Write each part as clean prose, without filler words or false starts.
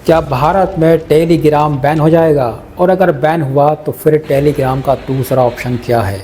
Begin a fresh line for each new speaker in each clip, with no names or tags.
क्या भारत में Telegram ban हो जाएगा, और अगर बैन हुआ तो फिर टेलीग्राम का दूसरा ऑप्शन क्या है?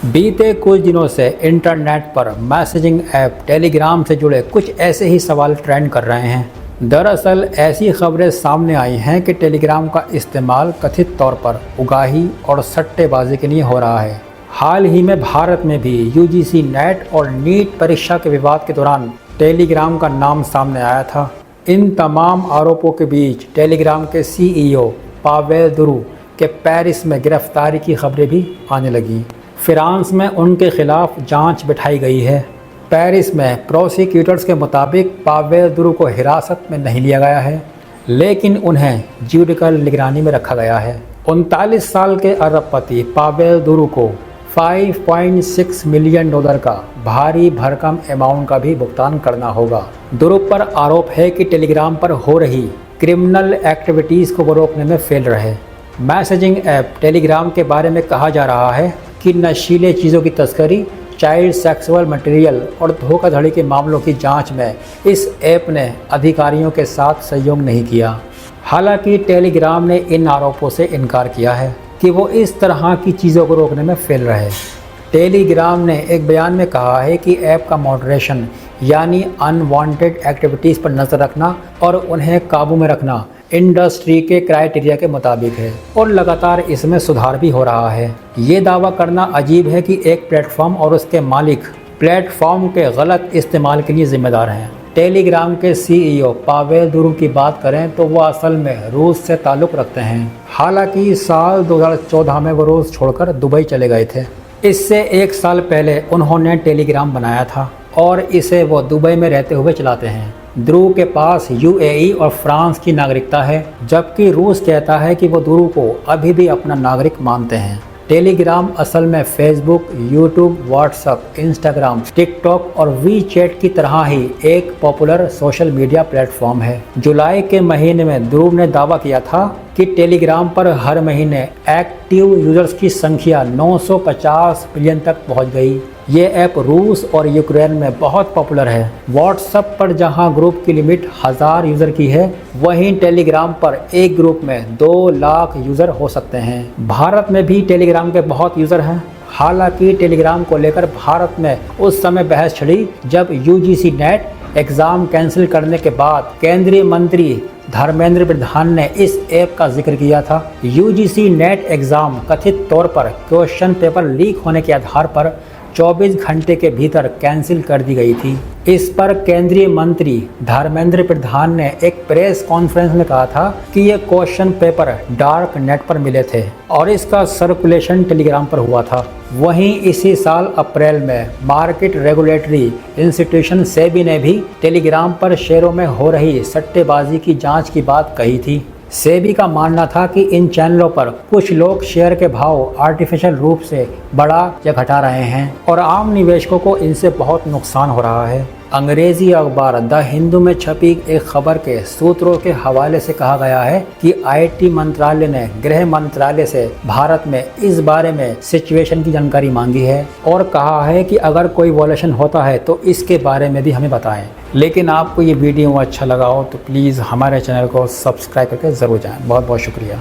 बीते कुछ दिनों से इंटरनेट पर मैसेजिंग ऐप टेलीग्राम से जुड़े कुछ ऐसे ही सवाल ट्रेंड कर रहे हैं। दरअसल ऐसी खबरें सामने आई हैं कि टेलीग्राम का इस्तेमाल कथित तौर पर उगाही और सट्टेबाजी के लिए हो रहा है। हाल ही में भारत में भी यूजीसी नेट और नीट परीक्षा के विवाद के दौरान टेलीग्राम का नाम सामने आया था। इन तमाम आरोपों के बीच टेलीग्राम के सीईओ पावेल दुरु के पेरिस में गिरफ्तारी की खबरें भी आने लगी। फ्रांस में उनके खिलाफ जांच बिठाई गई है। पेरिस में प्रोसिक्यूटर्स के मुताबिक पावेल दुरु को हिरासत में नहीं लिया गया है, लेकिन उन्हें जुडिकल निगरानी में रखा गया है। 39 साल के अरबपति पावेल दुरु को $5.6 मिलियन का भारी भरकम अमाउंट का भी भुगतान करना होगा। दुरु पर आरोप है कि टेलीग्राम पर हो रही क्रिमिनल एक्टिविटीज़ को रोकने में फेल रहे। मैसेजिंग ऐप टेलीग्राम के बारे में कहा जा रहा है कि नशीले चीज़ों की तस्करी, चाइल्ड सेक्सुअल मटेरियल और धोखाधड़ी के मामलों की जांच में इस ऐप ने अधिकारियों के साथ सहयोग नहीं किया। हालांकि टेलीग्राम ने इन आरोपों से इनकार किया है कि वो इस तरह की चीज़ों को रोकने में फेल रहे। टेलीग्राम ने एक बयान में कहा है कि ऐप का मॉडरेशन यानी अनवांटेड एक्टिविटीज़ पर नज़र रखना और उन्हें काबू में रखना इंडस्ट्री के क्राइटेरिया के मुताबिक है और लगातार इसमें सुधार भी हो रहा है। ये दावा करना अजीब है कि एक प्लेटफॉर्म और उसके मालिक प्लेटफॉर्म के गलत इस्तेमाल के लिए जिम्मेदार हैं। टेलीग्राम के सीईओ पावेल दुरु की बात करें तो वो असल में रूस से ताल्लुक़ रखते हैं। हालांकि साल 2014 में वो रूस छोड़कर दुबई चले गए थे। इससे एक साल पहले उन्होंने टेलीग्राम बनाया था और इसे वो दुबई में रहते हुए चलाते हैं। दुरु के पास यूएई और फ्रांस की नागरिकता है, जबकि रूस कहता है कि वो दुरु को अभी भी अपना नागरिक मानते हैं। टेलीग्राम असल में Facebook, YouTube, WhatsApp, Instagram, TikTok और वीचैट की तरह ही एक पॉपुलर सोशल मीडिया प्लेटफॉर्म है। जुलाई के महीने में दुरु ने दावा किया था कि टेलीग्राम पर हर महीने एक्टिव यूजर्स की संख्या 950 मिलियन तक पहुंच गई। ये ऐप रूस और यूक्रेन में बहुत पॉपुलर है। व्हाट्सएप पर जहां ग्रुप की लिमिट 1000 यूज़र की है, वहीं टेलीग्राम पर एक ग्रुप में 2 लाख यूज़र हो सकते हैं। भारत में भी टेलीग्राम के बहुत यूज़र हैं। हालांकि टेलीग्राम को लेकर भारत में उस समय बहस छिड़ी जब यूजीसी नेट एग्ज़ाम कैंसिल करने के बाद केंद्रीय मंत्री धर्मेंद्र प्रधान ने इस ऐप का जिक्र किया था। यूजीसी नेट एग्ज़ाम कथित तौर पर क्वेश्चन पेपर लीक होने के आधार पर 24 घंटे के भीतर कैंसिल कर दी गई थी। इस पर केंद्रीय मंत्री धर्मेंद्र प्रधान ने एक प्रेस कॉन्फ्रेंस में कहा था कि ये क्वेश्चन पेपर डार्क नेट पर मिले थे और इसका सर्कुलेशन टेलीग्राम पर हुआ था। वहीं इसी साल अप्रैल में मार्केट रेगुलेटरी इंस्टीट्यूशन सेबी ने भी टेलीग्राम पर शेयरों में हो रही सट्टेबाजी की जांच की बात कही थी। सेबी का मानना था कि इन चैनलों पर कुछ लोग शेयर के भाव आर्टिफिशियल रूप से बढ़ा या घटा रहे हैं और आम निवेशकों को इनसे बहुत नुकसान हो रहा है। अंग्रेजी अखबार द हिंदू में छपी एक खबर के सूत्रों के हवाले से कहा गया है कि आईटी मंत्रालय ने गृह मंत्रालय से भारत में इस बारे में सिचुएशन की जानकारी मांगी है और कहा है कि अगर कोई वॉलेशन होता है तो इसके बारे में भी हमें बताएं। लेकिन आपको ये वीडियो अच्छा लगा हो तो प्लीज़ हमारे चैनल को सब्सक्राइब करके ज़रूर जाएं। बहुत बहुत शुक्रिया।